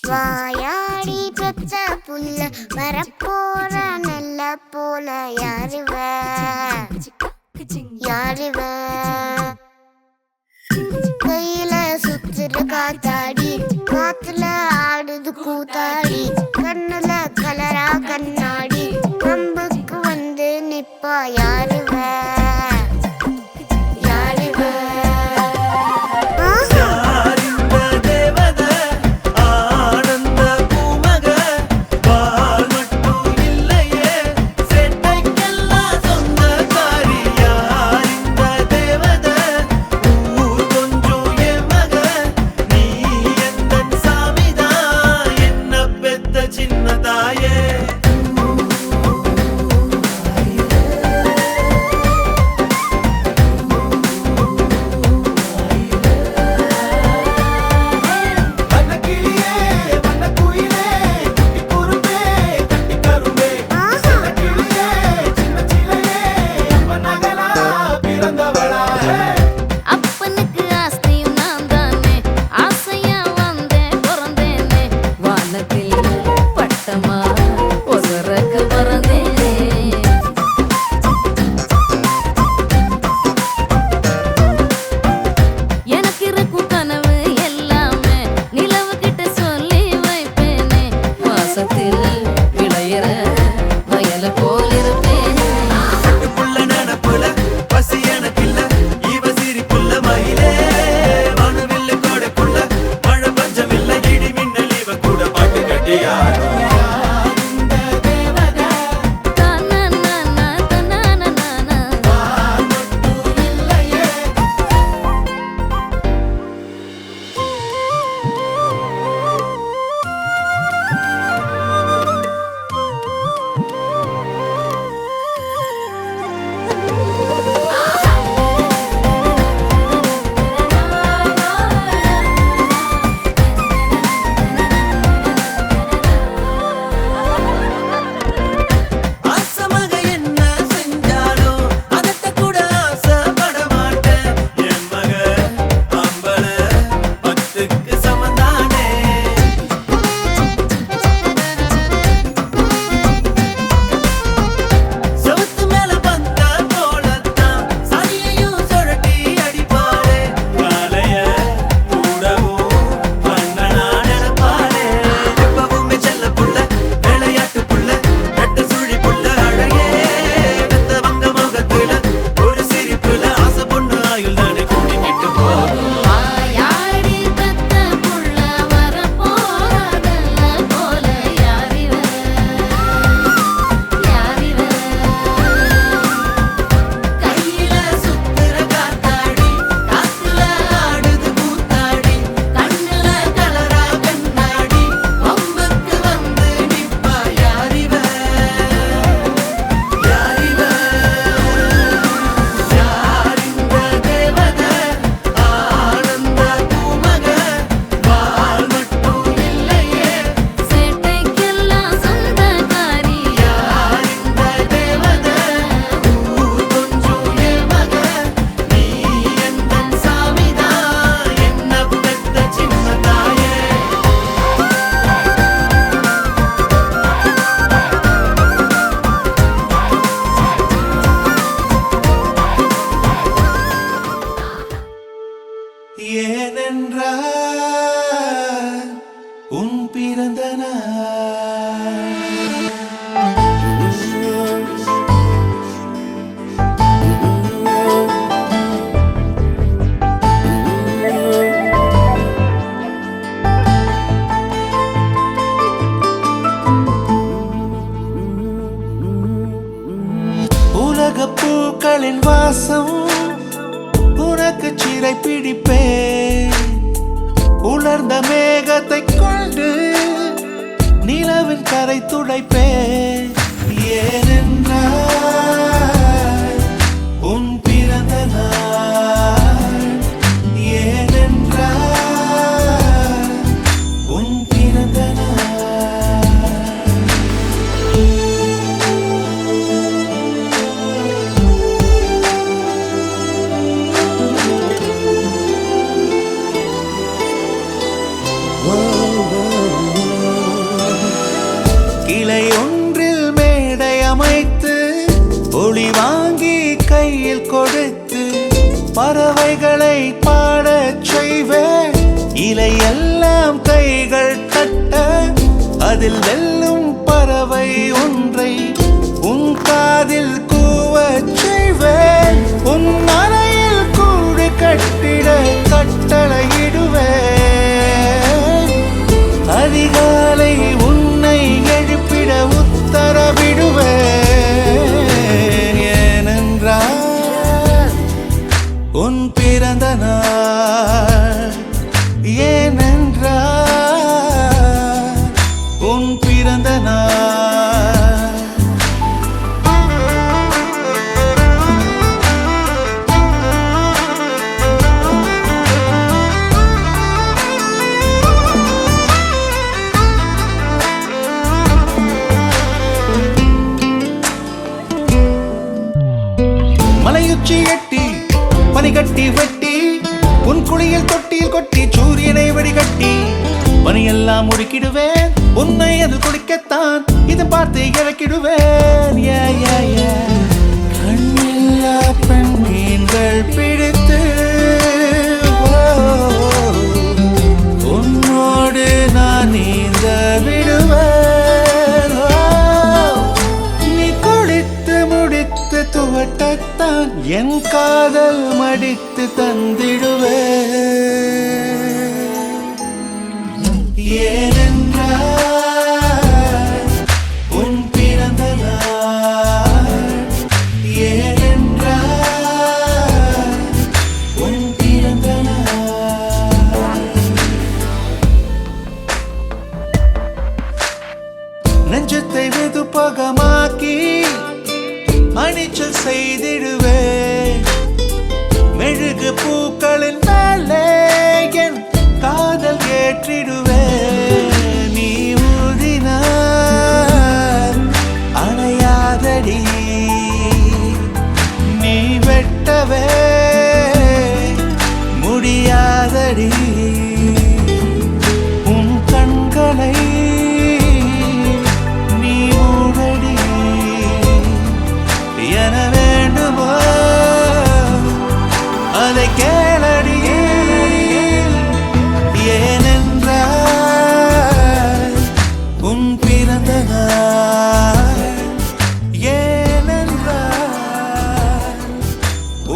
வாயாடி பெத்த புள்ள வரப்போற நல்ல போல யாருவ யாருவ கையில சுத்துற காத்தாடி காத்துல ஆடுது கூத்தாடி கண்ணுல கலரா கண்ணாடி கம்புக்கு வந்து நிப்பா யாருவ பூக்களின் வாசம் உனக்கு சிறை பிடிப்பேன். உலர்ந்த மேகத்தை கொண்டு நிலவின் கரை துடைப்பேன். ஏனென்றால் உன் பிறந்த நாள், ஏனென்றால் உன் பிறந்த நாள். பறவைகளை பாடச் செய்வேன். இலையெல்லாம் கைகள் தட்ட அதில் வெல்லும் பறவை ஒன்றை உன் காதில் கூவச் செய்வேன். உன் அறையில் கூடு கட்டிட கட்டளையிடுவேன். அதிகாலை உன்னை எழுப்பிட உத்தரவிடுவேன். ஏனென்றால் உன் பிறந்த நாள். ஏனென்றால் உன் பிறந்த நாள். மலையுச்சி எட்டி பனிகட்டி வெட்டி உன் குளியல் தொட்டியில் கொட்டி சூரியனை வடிகட்டி பனியெல்லாம் முறுக்கிடுவேன். உன்னை அது குடிக்கத்தான் இதை பார்த்து இறக்கிடுவேன். கண்ணில்லா பெண் மீன்கள் பிடித்து உன்னோடு நான் நீந்த விடுவேன். நீ குளித்து முடித்து துவட்டத்தான் என் காதல் மடித்து தந்திடுவேன். ஏனென்றால் உன் பிறந்த நாள். ஏனென்றால் உன் பிறந்த நாள். நெஞ்சத்தை வெதுப்பகமாக்கி அணிச்சல் செய்திடுவேன். மெழுகு பூக்களின் மேலே என் காதல் ஏற்றிடுவேன். நீ ஊதினார் அணையாதடி. நீ வெட்டவே முடியாதடி. உன் கண்களை நீ மூடடி. என வேண்டுமோ அதை கேளடி. ஏனென்றால் உன் பிறந்த நாள். ஏனென்றால்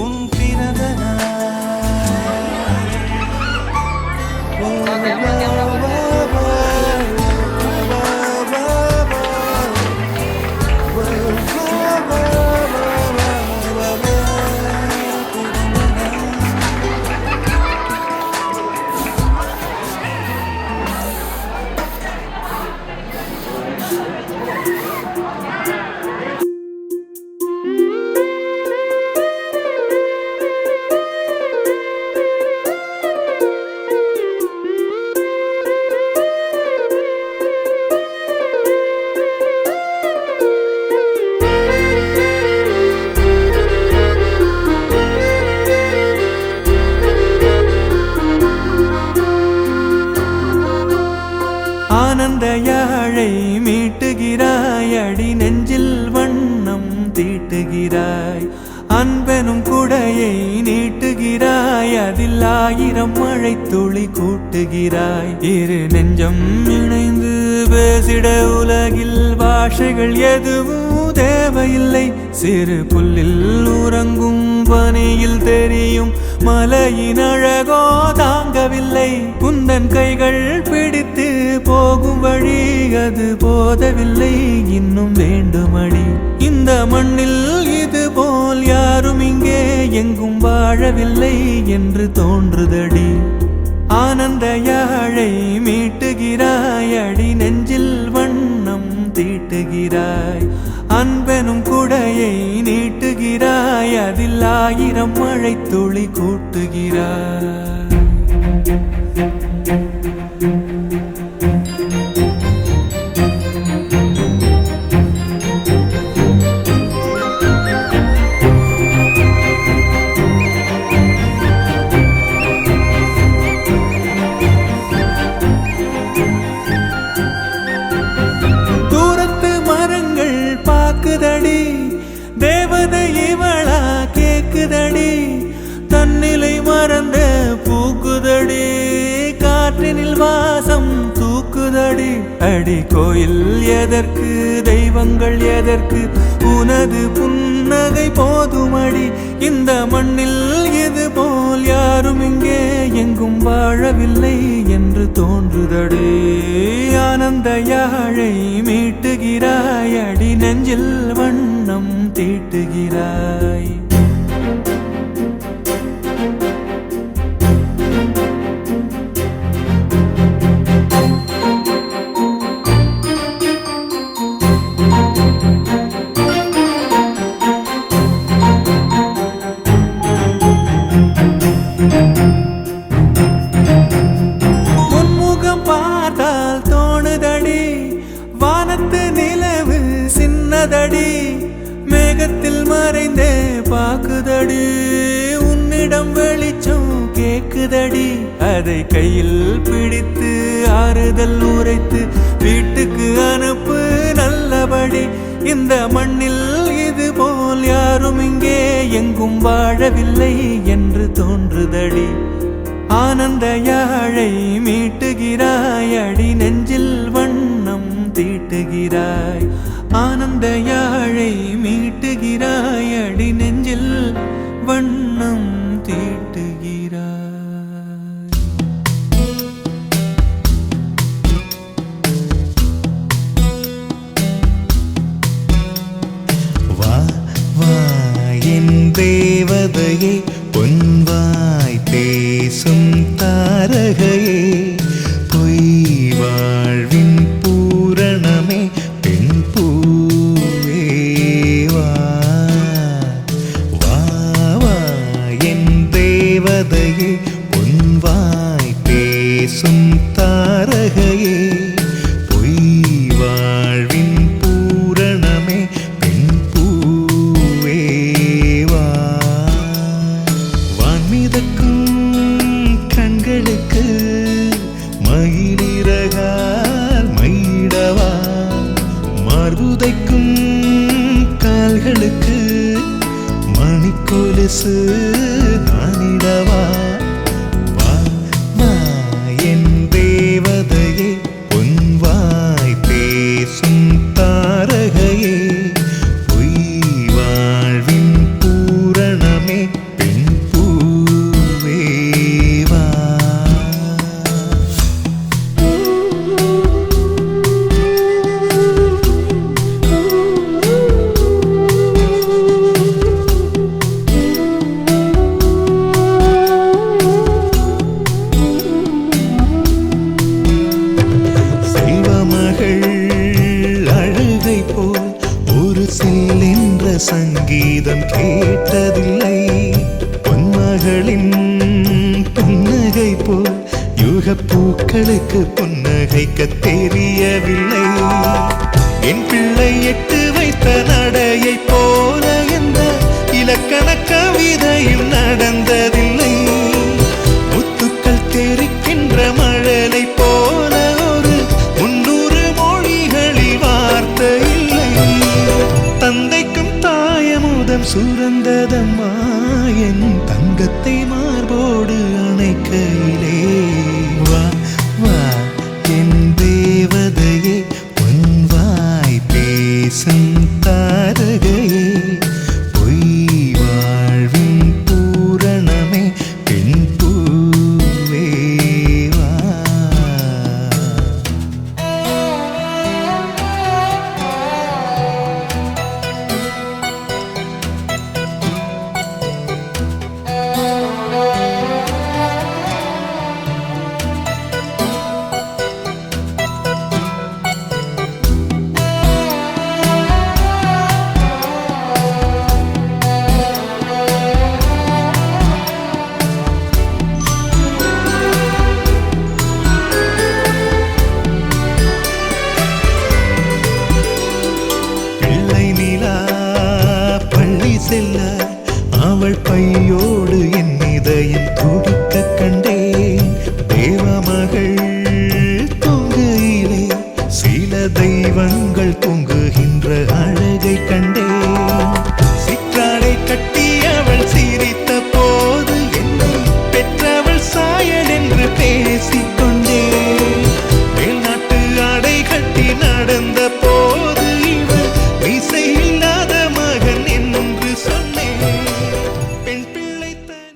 உன் பிறந்த ஆனந்த யாழை மீட்டுகிறாய். அடி நெஞ்சில் வண்ணம் தீட்டுகிறாய். அன்பெனும் குடையை நீட்டுகிறாய். அதில் 1000 மழை துளி கூட்டுகிறாய். இரு நெஞ்சம் இணைந்து பேசிட உலகில் பாஷைகள் எதுவும் தேவையில்லை. சிறு புல்லில் உறங்கும் பனியில் தெரியும் மலையின் அழகோ தாங்கவில்லை. குந்தன் கைகள் பிடித்து போகும் வழி அது போதவில்லை. இன்னும் வேண்டுமடி. இந்த மண்ணில் இது போல் யாரும் இங்கே எங்கும் வாழவில்லை என்று தோன்றுதடி. ஆனந்த யாழை மீட்டுகிறாய். அடி நெஞ்சில் வண்ணம் தீட்டுகிறாய். அன்பெனும் குடையை நீட்டுகிறாய். அதில் 1000 மழை துளி கூட்டுகிறாய். தேவதை இவளா கேக்குதடி. தன் அடி கோயில் எதற்கு தெய்வங்கள் எதற்கு உனது புன்னகை போதுமடி இந்த மண்ணில் இது போல் யாரும் இங்கே எங்கும் வாழவில்லை என்று தோன்றுதடே ஆனந்த யாழை மீட்டுகிறாய் அடி நெஞ்சில் வண்ணம் தீட்டுகிறாய் நிலவு சின்னதடி மேகத்தில் மறைந்தே பாக்குதடி உன்னிடம் வெளிச்சம் கேக்குதடி அதை கையில் பிடித்து ஆறுதல் உரைத்து வீட்டுக்கு அனுப்பு நல்லபடி இந்த மண்ணில் இது போல் யாரும் இங்கே எங்கும் வாழவில்லை என்று தோன்றுதடி ஆனந்த யாழை மீட்டுகிறாய் அடி நெஞ்சில் வண்ணம் தீட்டுகிறாய் ஆனந்த யாழை மீட்டுகிறாய் அடி நெஞ்சில் வண்ணம் தீட்டுகிறாய் வா வா என் தேவதையே பொன்வாய் பேசும் தாரகையே பொய் வாழ்வின் பூரணமே பெண் பூவே வா வா வா என் தேவதையே பொன்வாய் பேசும் தாரகையே பொய் வாழ்வின் பூரணமே பெண் பூவே வா வான்மிதக்கும் கண்களுக்கு மயிலிறகால் மயிடவா மார்புதைக்கும் கால்களுக்கு மணிக்கொலுசு நானிடவா வா வா என் தேவதையே பொன்வாய் பேசும் தாரகையே பொய் வாழ்வின் பூரணமே பெண் பூவே வா அழுகை போல் ஒரு சில்லென்ற சங்கீதம் கேட்டதில்லை பொன்மகளின் புன்னகை போல் யுக பூக்களுக்கு புன்னகைக்க தெரியவில்லை என் பிள்ளை எட்டு வைத்த நடையை போல எந்த இலக்கண கவிதையும் நடந்ததில்லை முத்துக்கள் தெரிக்கின்ற மழலை போல ஒரு 300 மொழிகளில் வார்த்தை இல்லை தந்தைக்கும் தாயமுதம் சுரந்ததம்மா என் தங்கத்தை மார்போடு அணைக்கையிலே வா வா என் தேவதையே பொன்வாய் பேசும் தாரகையே பொய் வாழ்வின் பூரணமே பெண் பூவே வா பிள்ளை நிலா பள்ளி செல்ல அவள் பையோடு என் இதயம் துடிக்க கண்டேன் தேவமகள் தொங்குயிலே சில தெய்வங்கள் தொங்குகின்ற அழகை கண்டேன் சிற்றாடை கட்டி அவள் சிரித்த போது என்னை பெற்றவள் சாயல் என்று பேசி